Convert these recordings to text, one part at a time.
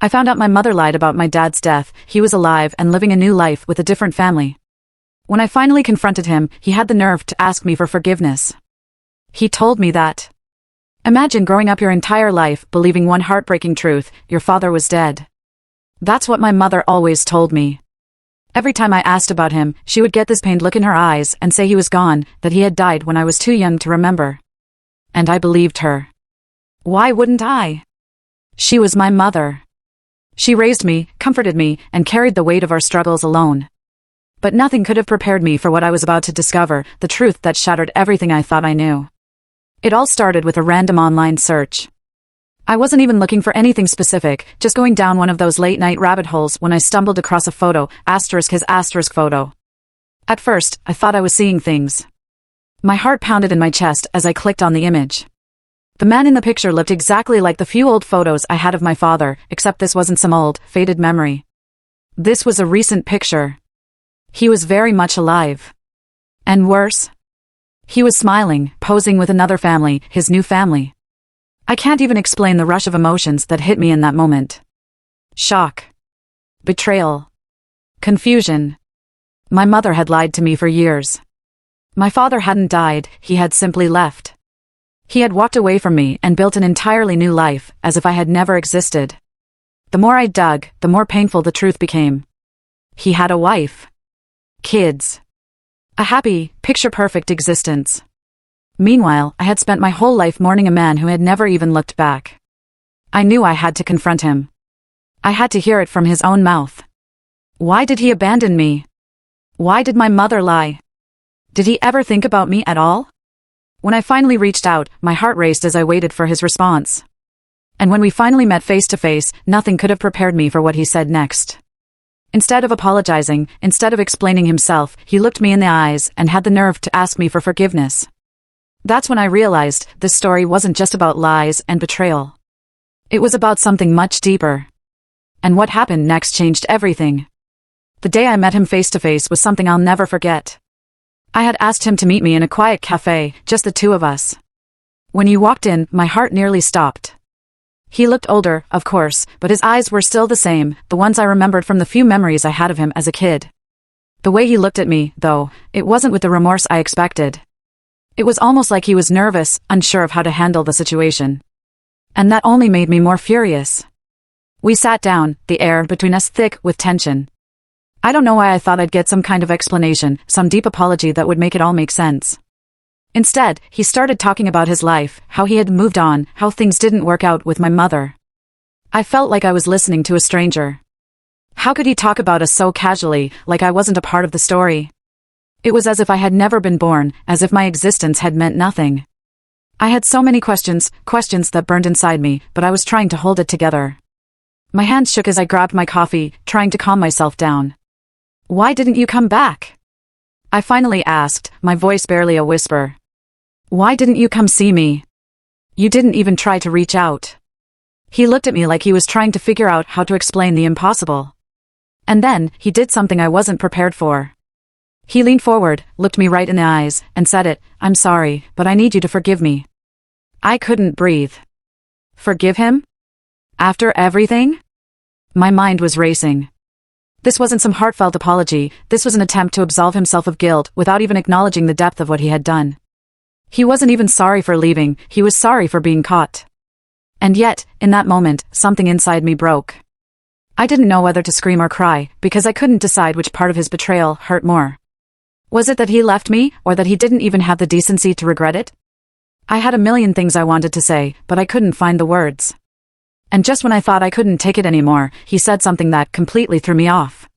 I found out my mother lied about my dad's death. He was alive and living a new life with a different family. When I finally confronted him, he had the nerve to ask me for forgiveness. He told me that. Imagine growing up your entire life believing one heartbreaking truth: your father was dead. That's what my mother always told me. Every time I asked about him, she would get this pained look in her eyes and say he was gone, that he had died when I was too young to remember. And I believed her. Why wouldn't I? She was my mother. She raised me, comforted me, and carried the weight of our struggles alone. But nothing could have prepared me for what I was about to discover, the truth that shattered everything I thought I knew. It all started with a random online search. I wasn't even looking for anything specific, just going down one of those late-night rabbit holes when I stumbled across a photo, *his photo. At first, I thought I was seeing things. My heart pounded in my chest as I clicked on the image. The man in the picture looked exactly like the few old photos I had of my father, except this wasn't some old, faded memory. This was a recent picture. He was very much alive. And worse, he was smiling, posing with another family, his new family. I can't even explain the rush of emotions that hit me in that moment. Shock. Betrayal. Confusion. My mother had lied to me for years. My father hadn't died, he had simply left. He had walked away from me and built an entirely new life, as if I had never existed. The more I dug, the more painful the truth became. He had a wife. Kids. A happy, picture-perfect existence. Meanwhile, I had spent my whole life mourning a man who had never even looked back. I knew I had to confront him. I had to hear it from his own mouth. Why did he abandon me? Why did my mother lie? Did he ever think about me at all? When I finally reached out, my heart raced as I waited for his response. And when we finally met face to face, nothing could have prepared me for what he said next. Instead of apologizing, instead of explaining himself, he looked me in the eyes and had the nerve to ask me for forgiveness. That's when I realized this story wasn't just about lies and betrayal. It was about something much deeper. And what happened next changed everything. The day I met him face to face was something I'll never forget. I had asked him to meet me in a quiet cafe, just the two of us. When he walked in, my heart nearly stopped. He looked older, of course, but his eyes were still the same, the ones I remembered from the few memories I had of him as a kid. The way he looked at me, though, it wasn't with the remorse I expected. It was almost like he was nervous, unsure of how to handle the situation. And that only made me more furious. We sat down, the air between us thick with tension. I don't know why I thought I'd get some kind of explanation, some deep apology that would make it all make sense. Instead, he started talking about his life, how he had moved on, how things didn't work out with my mother. I felt like I was listening to a stranger. How could he talk about us so casually, like I wasn't a part of the story? It was as if I had never been born, as if my existence had meant nothing. I had so many questions that burned inside me, but I was trying to hold it together. My hands shook as I grabbed my coffee, trying to calm myself down. Why didn't you come back? I finally asked, my voice barely a whisper. Why didn't you come see me? You didn't even try to reach out. He looked at me like he was trying to figure out how to explain the impossible. And then, he did something I wasn't prepared for. He leaned forward, looked me right in the eyes, and said it, I'm sorry, but I need you to forgive me. I couldn't breathe. Forgive him? After everything? My mind was racing. This wasn't some heartfelt apology, this was an attempt to absolve himself of guilt without even acknowledging the depth of what he had done. He wasn't even sorry for leaving, he was sorry for being caught. And yet, in that moment, something inside me broke. I didn't know whether to scream or cry, because I couldn't decide which part of his betrayal hurt more. Was it that he left me, or that he didn't even have the decency to regret it? I had a million things I wanted to say, but I couldn't find the words. And just when I thought I couldn't take it anymore, he said something that completely threw me off.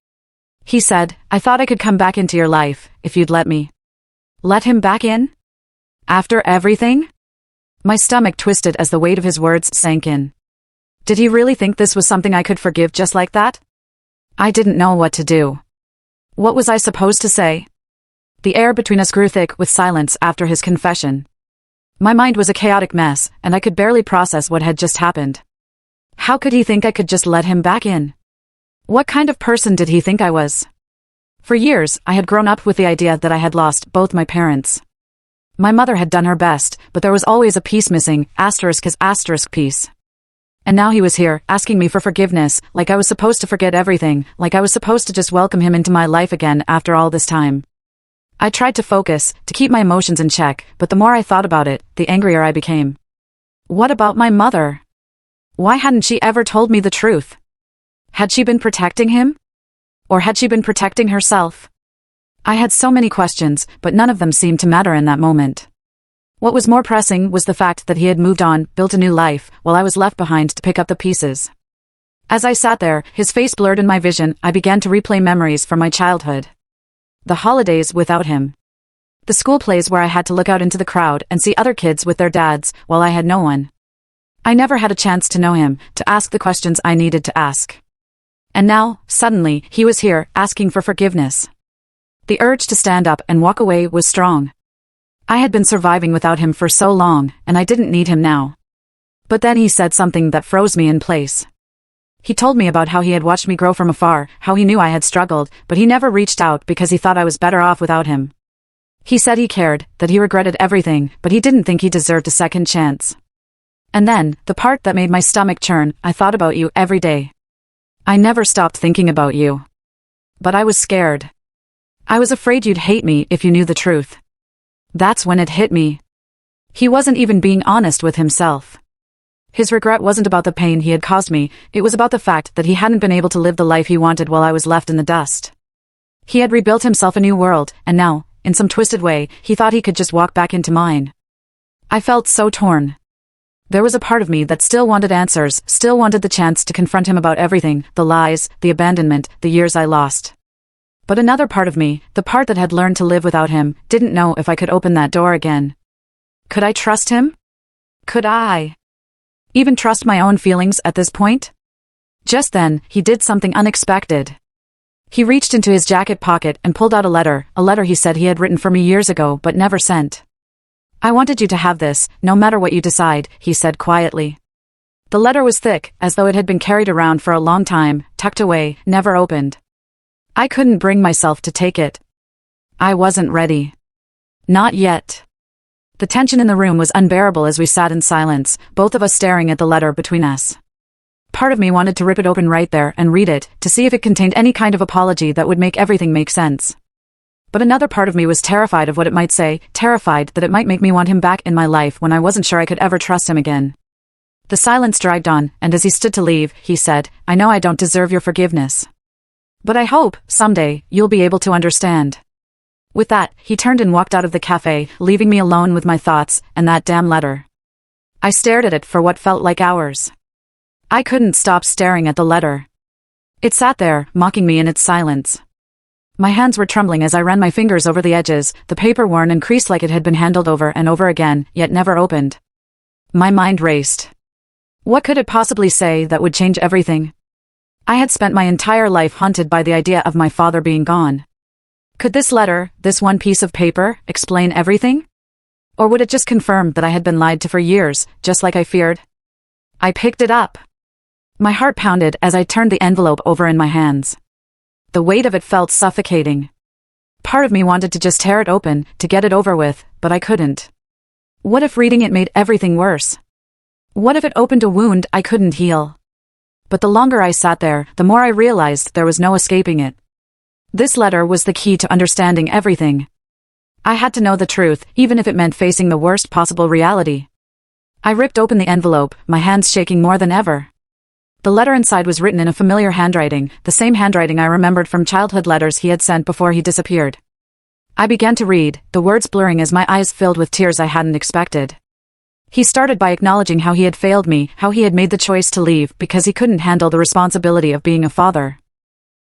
He said, I thought I could come back into your life, if you'd let me. Let him back in? After everything? My stomach twisted as the weight of his words sank in. Did he really think this was something I could forgive just like that? I didn't know what to do. What was I supposed to say? The air between us grew thick with silence after his confession. My mind was a chaotic mess, and I could barely process what had just happened. How could he think I could just let him back in? What kind of person did he think I was? For years, I had grown up with the idea that I had lost both my parents. My mother had done her best, but there was always a piece missing, **piece. And now he was here, asking me for forgiveness, like I was supposed to forget everything, like I was supposed to just welcome him into my life again after all this time. I tried to focus, to keep my emotions in check, but the more I thought about it, the angrier I became. What about my mother? Why hadn't she ever told me the truth? Had she been protecting him? Or had she been protecting herself? I had so many questions, but none of them seemed to matter in that moment. What was more pressing was the fact that he had moved on, built a new life, while I was left behind to pick up the pieces. As I sat there, his face blurred in my vision, I began to replay memories from my childhood. The holidays without him. The school plays where I had to look out into the crowd and see other kids with their dads, while I had no one. I never had a chance to know him, to ask the questions I needed to ask. And now, suddenly, he was here, asking for forgiveness. The urge to stand up and walk away was strong. I had been surviving without him for so long, and I didn't need him now. But then he said something that froze me in place. He told me about how he had watched me grow from afar, how he knew I had struggled, but he never reached out because he thought I was better off without him. He said he cared, that he regretted everything, but he didn't think he deserved a second chance. And then, the part that made my stomach churn, I thought about you every day. I never stopped thinking about you. But I was scared. I was afraid you'd hate me if you knew the truth. That's when it hit me. He wasn't even being honest with himself. His regret wasn't about the pain he had caused me, it was about the fact that he hadn't been able to live the life he wanted while I was left in the dust. He had rebuilt himself a new world, and now, in some twisted way, he thought he could just walk back into mine. I felt so torn. There was a part of me that still wanted answers, still wanted the chance to confront him about everything, the lies, the abandonment, the years I lost. But another part of me, the part that had learned to live without him, didn't know if I could open that door again. Could I trust him? Could I even trust my own feelings at this point? Just then, he did something unexpected. He reached into his jacket pocket and pulled out a letter he said he had written for me years ago but never sent. I wanted you to have this, no matter what you decide, he said quietly. The letter was thick, as though it had been carried around for a long time, tucked away, never opened. I couldn't bring myself to take it. I wasn't ready. Not yet. The tension in the room was unbearable as we sat in silence, both of us staring at the letter between us. Part of me wanted to rip it open right there and read it, to see if it contained any kind of apology that would make everything make sense. But another part of me was terrified of what it might say, terrified that it might make me want him back in my life when I wasn't sure I could ever trust him again. The silence dragged on, and as he stood to leave, he said, I know I don't deserve your forgiveness. But I hope, someday, you'll be able to understand. With that, he turned and walked out of the cafe, leaving me alone with my thoughts, and that damn letter. I stared at it for what felt like hours. I couldn't stop staring at the letter. It sat there, mocking me in its silence. My hands were trembling as I ran my fingers over the edges, the paper worn and creased like it had been handled over and over again, yet never opened. My mind raced. What could it possibly say that would change everything? I had spent my entire life haunted by the idea of my father being gone. Could this letter, this one piece of paper, explain everything? Or would it just confirm that I had been lied to for years, just like I feared? I picked it up. My heart pounded as I turned the envelope over in my hands. The weight of it felt suffocating. Part of me wanted to just tear it open, to get it over with, but I couldn't. What if reading it made everything worse? What if it opened a wound I couldn't heal? But the longer I sat there, the more I realized there was no escaping it. This letter was the key to understanding everything. I had to know the truth, even if it meant facing the worst possible reality. I ripped open the envelope, my hands shaking more than ever. The letter inside was written in a familiar handwriting, the same handwriting I remembered from childhood letters he had sent before he disappeared. I began to read, the words blurring as my eyes filled with tears I hadn't expected. He started by acknowledging how he had failed me, how he had made the choice to leave because he couldn't handle the responsibility of being a father.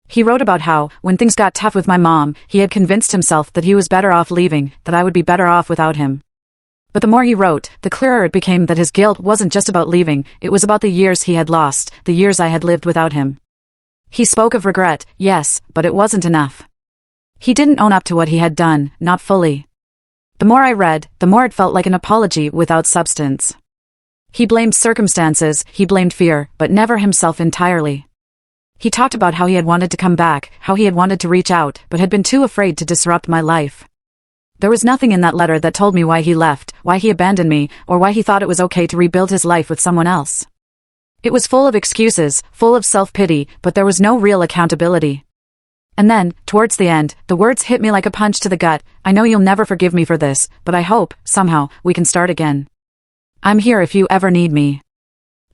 He wrote about how, when things got tough with my mom, he had convinced himself that he was better off leaving, that I would be better off without him. But the more he wrote, the clearer it became that his guilt wasn't just about leaving, it was about the years he had lost, the years I had lived without him. He spoke of regret, yes, but it wasn't enough. He didn't own up to what he had done, not fully. The more I read, the more it felt like an apology without substance. He blamed circumstances, he blamed fear, but never himself entirely. He talked about how he had wanted to come back, how he had wanted to reach out, but had been too afraid to disrupt my life. There was nothing in that letter that told me why he left, why he abandoned me, or why he thought it was okay to rebuild his life with someone else. It was full of excuses, full of self-pity, but there was no real accountability. And then, towards the end, the words hit me like a punch to the gut. I know you'll never forgive me for this, but I hope, somehow, we can start again. I'm here if you ever need me.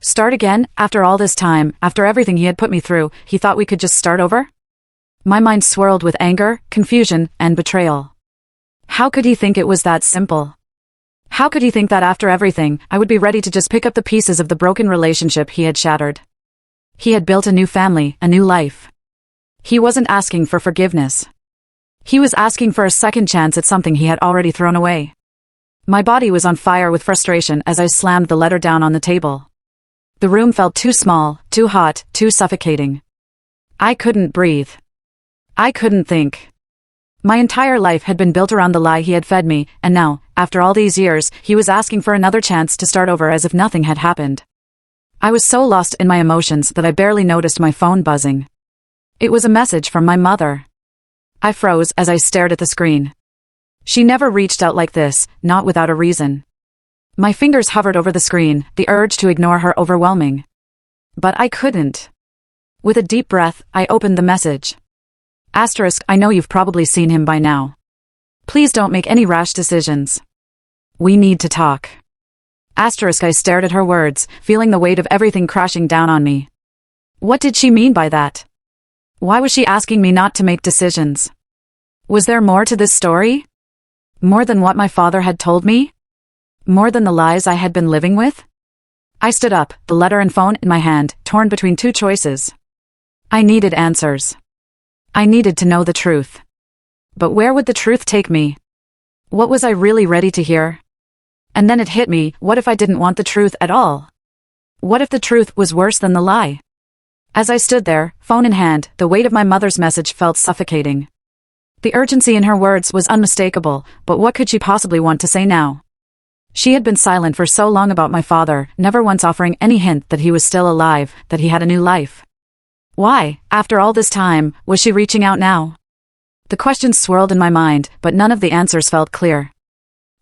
Start again? After all this time, after everything he had put me through, he thought we could just start over? My mind swirled with anger, confusion, and betrayal. How could he think it was that simple? How could he think that after everything, I would be ready to just pick up the pieces of the broken relationship he had shattered? He had built a new family, a new life. He wasn't asking for forgiveness. He was asking for a second chance at something he had already thrown away. My body was on fire with frustration as I slammed the letter down on the table. The room felt too small, too hot, too suffocating. I couldn't breathe. I couldn't think. My entire life had been built around the lie he had fed me, and now, after all these years, he was asking for another chance to start over as if nothing had happened. I was so lost in my emotions that I barely noticed my phone buzzing. It was a message from my mother. I froze as I stared at the screen. She never reached out like this, not without a reason. My fingers hovered over the screen, the urge to ignore her overwhelming. But I couldn't. With a deep breath, I opened the message. Asterisk, I know you've probably seen him by now. Please don't make any rash decisions. We need to talk. Asterisk, I stared at her words, feeling the weight of everything crashing down on me. What did she mean by that? Why was she asking me not to make decisions? Was there more to this story? More than what my father had told me? More than the lies I had been living with? I stood up, the letter and phone in my hand, torn between two choices. I needed answers. I needed to know the truth. But where would the truth take me? What was I really ready to hear? And then it hit me, what if I didn't want the truth at all? What if the truth was worse than the lie? As I stood there, phone in hand, the weight of my mother's message felt suffocating. The urgency in her words was unmistakable, but what could she possibly want to say now? She had been silent for so long about my father, never once offering any hint that he was still alive, that he had a new life. Why, after all this time, was she reaching out now? The questions swirled in my mind, but none of the answers felt clear.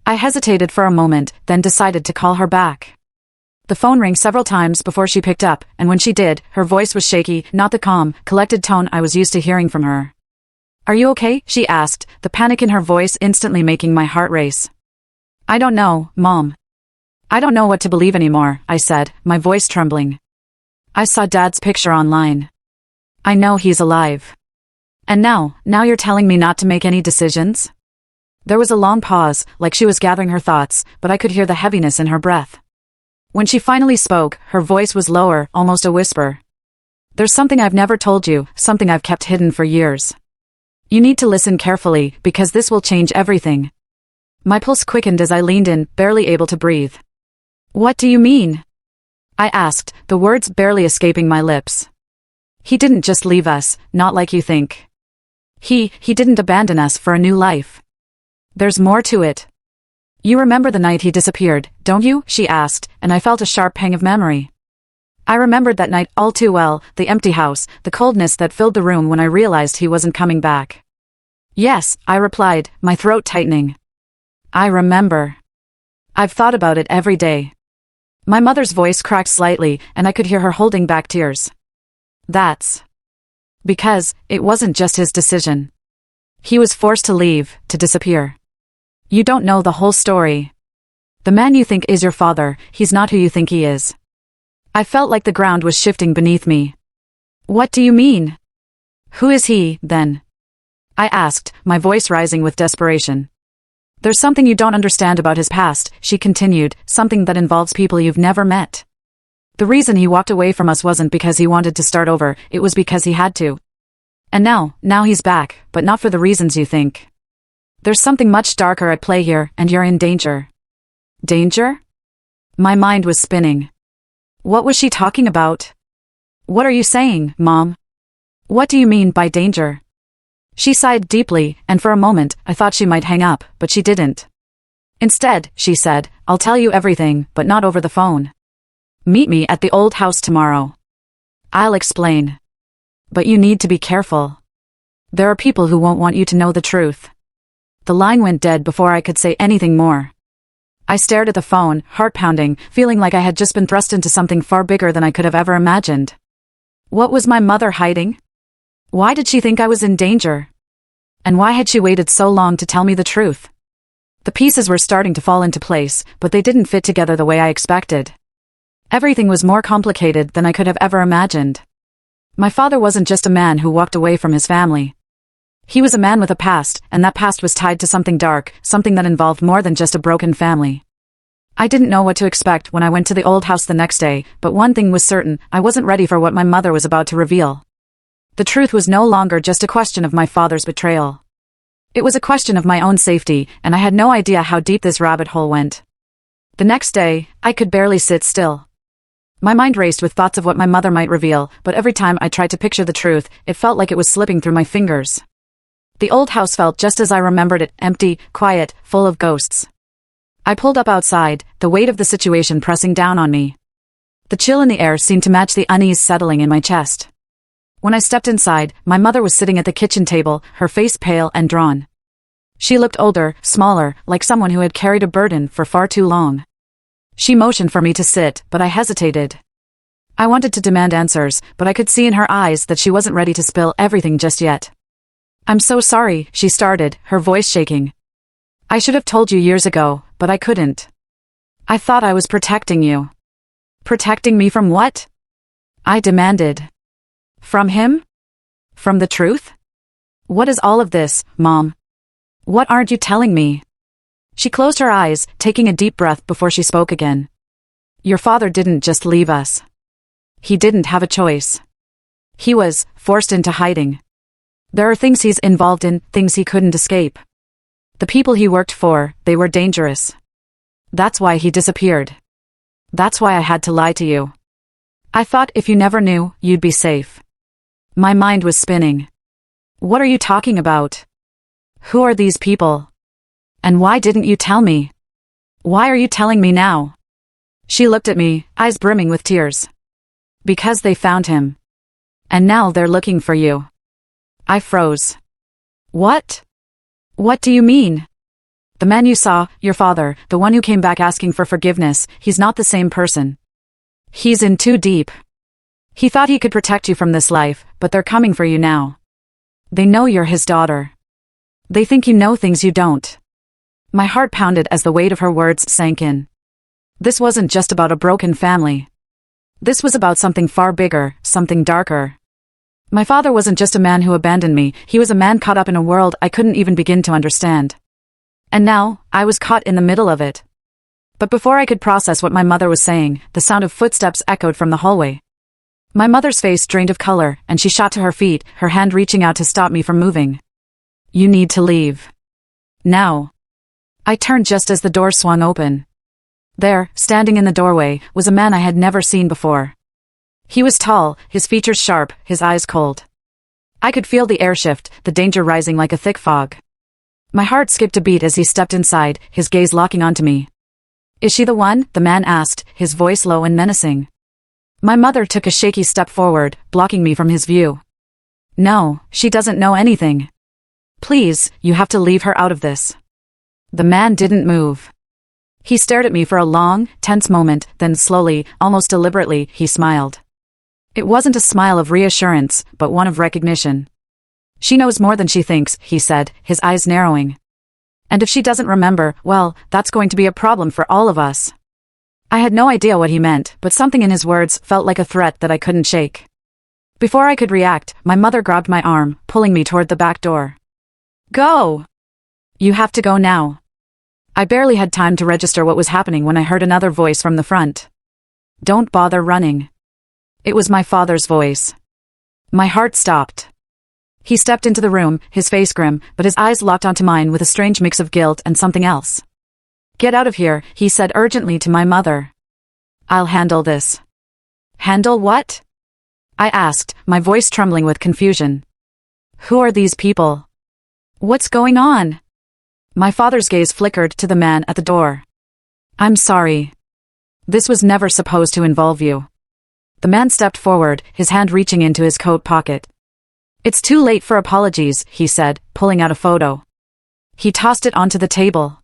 I hesitated for a moment, then decided to call her back. The phone rang several times before she picked up, and when she did, her voice was shaky, not the calm, collected tone I was used to hearing from her. Are you okay? She asked, the panic in her voice instantly making my heart race. I don't know, Mom. I don't know what to believe anymore, I said, my voice trembling. I saw Dad's picture online. I know he's alive. And now you're telling me not to make any decisions? There was a long pause, like she was gathering her thoughts, but I could hear the heaviness in her breath. When she finally spoke, her voice was lower, almost a whisper. There's something I've never told you, something I've kept hidden for years. You need to listen carefully, because this will change everything. My pulse quickened as I leaned in, barely able to breathe. What do you mean? I asked, the words barely escaping my lips. He didn't just leave us, not like you think. He didn't abandon us for a new life. There's more to it. You remember the night he disappeared, don't you? She asked, and I felt a sharp pang of memory. I remembered that night all too well, the empty house, the coldness that filled the room when I realized he wasn't coming back. Yes, I replied, my throat tightening. I remember. I've thought about it every day. My mother's voice cracked slightly, and I could hear her holding back tears. That's because it wasn't just his decision. He was forced to leave, to disappear. You don't know the whole story. The man you think is your father, he's not who you think he is. I felt like the ground was shifting beneath me. What do you mean? Who is he, then? I asked, my voice rising with desperation. There's something you don't understand about his past, she continued, something that involves people you've never met. The reason he walked away from us wasn't because he wanted to start over, it was because he had to. And now he's back, but not for the reasons you think. There's something much darker at play here, and you're in danger. Danger? My mind was spinning. What was she talking about? What are you saying, Mom? What do you mean by danger? She sighed deeply, and for a moment, I thought she might hang up, but she didn't. Instead, she said, I'll tell you everything, but not over the phone. Meet me at the old house tomorrow. I'll explain. But you need to be careful. There are people who won't want you to know the truth. The line went dead before I could say anything more. I stared at the phone, heart pounding, feeling like I had just been thrust into something far bigger than I could have ever imagined. What was my mother hiding? Why did she think I was in danger? And why had she waited so long to tell me the truth? The pieces were starting to fall into place, but they didn't fit together the way I expected. Everything was more complicated than I could have ever imagined. My father wasn't just a man who walked away from his family. He was a man with a past, and that past was tied to something dark, something that involved more than just a broken family. I didn't know what to expect when I went to the old house the next day, but one thing was certain, I wasn't ready for what my mother was about to reveal. The truth was no longer just a question of my father's betrayal. It was a question of my own safety, and I had no idea how deep this rabbit hole went. The next day, I could barely sit still. My mind raced with thoughts of what my mother might reveal, but every time I tried to picture the truth, it felt like it was slipping through my fingers. The old house felt just as I remembered it, empty, quiet, full of ghosts. I pulled up outside, the weight of the situation pressing down on me. The chill in the air seemed to match the unease settling in my chest. When I stepped inside, my mother was sitting at the kitchen table, her face pale and drawn. She looked older, smaller, like someone who had carried a burden for far too long. She motioned for me to sit, but I hesitated. I wanted to demand answers, but I could see in her eyes that she wasn't ready to spill everything just yet. "I'm so sorry," she started, her voice shaking. "I should have told you years ago, but I couldn't. I thought I was protecting you." "Protecting me from what?" I demanded. "From him? From the truth? What is all of this, Mom? What aren't you telling me?" She closed her eyes, taking a deep breath before she spoke again. "Your father didn't just leave us. He didn't have a choice. He was forced into hiding. There are things he's involved in, things he couldn't escape. The people he worked for, they were dangerous. That's why he disappeared. That's why I had to lie to you. I thought if you never knew, you'd be safe." My mind was spinning. What are you talking about? Who are these people? And why didn't you tell me? Why are you telling me now? She looked at me, eyes brimming with tears. "Because they found him. And now they're looking for you." I froze. "What? What do you mean?" "The man you saw, your father, the one who came back asking for forgiveness, he's not the same person. He's in too deep. He thought he could protect you from this life, but they're coming for you now. They know you're his daughter. They think you know things you don't." My heart pounded as the weight of her words sank in. This wasn't just about a broken family. This was about something far bigger, something darker. My father wasn't just a man who abandoned me, he was a man caught up in a world I couldn't even begin to understand. And now, I was caught in the middle of it. But before I could process what my mother was saying, the sound of footsteps echoed from the hallway. My mother's face drained of color, and she shot to her feet, her hand reaching out to stop me from moving. "You need to leave. Now." I turned just as the door swung open. There, standing in the doorway, was a man I had never seen before. He was tall, his features sharp, his eyes cold. I could feel the air shift, the danger rising like a thick fog. My heart skipped a beat as he stepped inside, his gaze locking onto me. "Is she the one?" the man asked, his voice low and menacing. My mother took a shaky step forward, blocking me from his view. "No, she doesn't know anything. Please, you have to leave her out of this." The man didn't move. He stared at me for a long, tense moment, then slowly, almost deliberately, he smiled. It wasn't a smile of reassurance, but one of recognition. "She knows more than she thinks," he said, his eyes narrowing. "And if she doesn't remember, well, that's going to be a problem for all of us." I had no idea what he meant, but something in his words felt like a threat that I couldn't shake. Before I could react, my mother grabbed my arm, pulling me toward the back door. "Go! You have to go now." I barely had time to register what was happening when I heard another voice from the front. "Don't bother running." It was my father's voice. My heart stopped. He stepped into the room, his face grim, but his eyes locked onto mine with a strange mix of guilt and something else. "Get out of here," he said urgently to my mother. "I'll handle this." "Handle what?" I asked, my voice trembling with confusion. "Who are these people? What's going on?" My father's gaze flickered to the man at the door. "I'm sorry. This was never supposed to involve you." The man stepped forward, his hand reaching into his coat pocket. "It's too late for apologies," he said, pulling out a photo. He tossed it onto the table.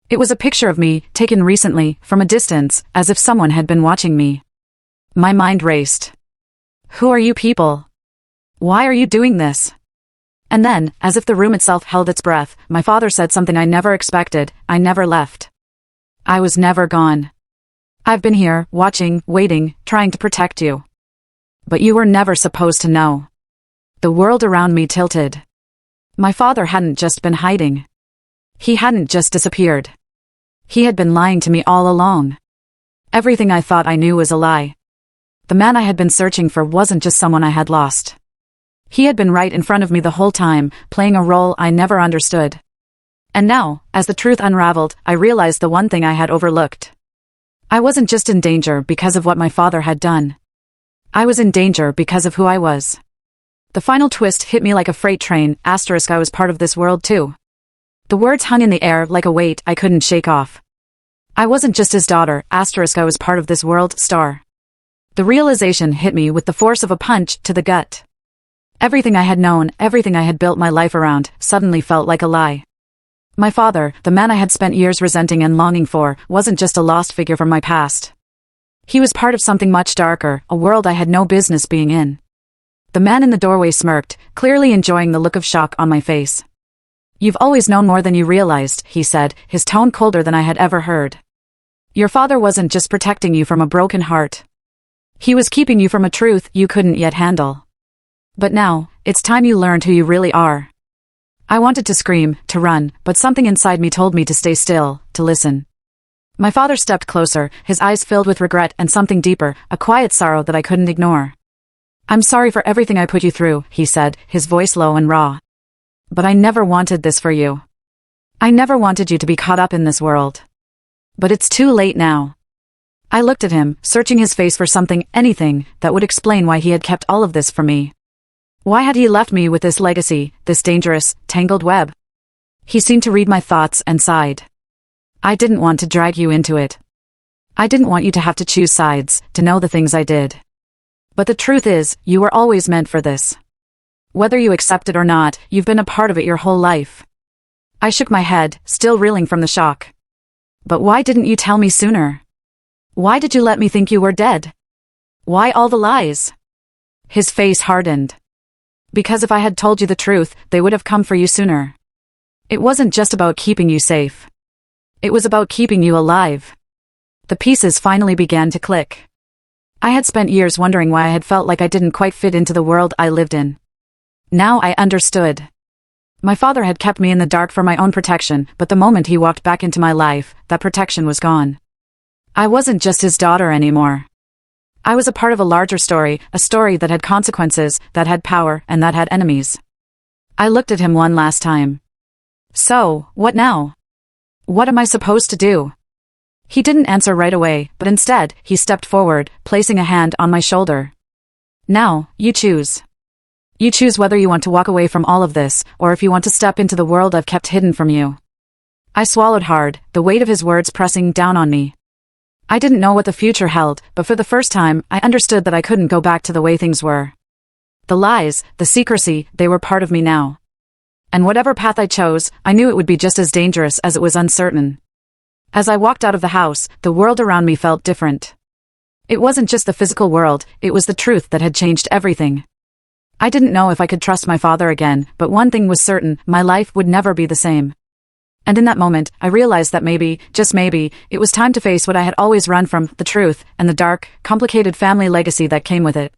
It was a picture of me, taken recently, from a distance, as if someone had been watching me. My mind raced. Who are you people? Why are you doing this? And then, as if the room itself held its breath, my father said something I never expected. I never left. I was never gone. I've been here, watching, waiting, trying to protect you. But you were never supposed to know. The world around me tilted. My father hadn't just been hiding. He hadn't just disappeared. He had been lying to me all along. Everything I thought I knew was a lie. The man I had been searching for wasn't just someone I had lost. He had been right in front of me the whole time, playing a role I never understood. And now, as the truth unraveled, I realized the one thing I had overlooked. I wasn't just in danger because of what my father had done. I was in danger because of who I was. The final twist hit me like a freight train, *I was part of this world too. The words hung in the air like a weight I couldn't shake off. I wasn't just his daughter, *I was part of this world*. The realization hit me with the force of a punch to the gut. Everything I had known, everything I had built my life around, suddenly felt like a lie. My father, the man I had spent years resenting and longing for, wasn't just a lost figure from my past. He was part of something much darker, a world I had no business being in. The man in the doorway smirked, clearly enjoying the look of shock on my face. "You've always known more than you realized," he said, his tone colder than I had ever heard. "Your father wasn't just protecting you from a broken heart. He was keeping you from a truth you couldn't yet handle. But now, it's time you learned who you really are." I wanted to scream, to run, but something inside me told me to stay still, to listen. My father stepped closer, his eyes filled with regret and something deeper, a quiet sorrow that I couldn't ignore. "I'm sorry for everything I put you through," he said, his voice low and raw. "But I never wanted this for you. I never wanted you to be caught up in this world. But it's too late now." I looked at him, searching his face for something, anything, that would explain why he had kept all of this from me. Why had he left me with this legacy, this dangerous, tangled web? He seemed to read my thoughts and sighed. "I didn't want to drag you into it. I didn't want you to have to choose sides, to know the things I did. But the truth is, you were always meant for this. Whether you accept it or not, you've been a part of it your whole life." I shook my head, still reeling from the shock. "But why didn't you tell me sooner? Why did you let me think you were dead? Why all the lies?" His face hardened. "Because if I had told you the truth, they would have come for you sooner. It wasn't just about keeping you safe. It was about keeping you alive." The pieces finally began to click. I had spent years wondering why I had felt like I didn't quite fit into the world I lived in. Now I understood. My father had kept me in the dark for my own protection, but the moment he walked back into my life, that protection was gone. I wasn't just his daughter anymore. I was a part of a larger story, a story that had consequences, that had power, and that had enemies. I looked at him one last time. "So, what now? What am I supposed to do?" He didn't answer right away, but instead, he stepped forward, placing a hand on my shoulder. "Now, you choose. You choose whether you want to walk away from all of this, or if you want to step into the world I've kept hidden from you." I swallowed hard, the weight of his words pressing down on me. I didn't know what the future held, but for the first time, I understood that I couldn't go back to the way things were. The lies, the secrecy, they were part of me now. And whatever path I chose, I knew it would be just as dangerous as it was uncertain. As I walked out of the house, the world around me felt different. It wasn't just the physical world, it was the truth that had changed everything. I didn't know if I could trust my father again, but one thing was certain, my life would never be the same. And in that moment, I realized that maybe, just maybe, it was time to face what I had always run from, the truth, and the dark, complicated family legacy that came with it.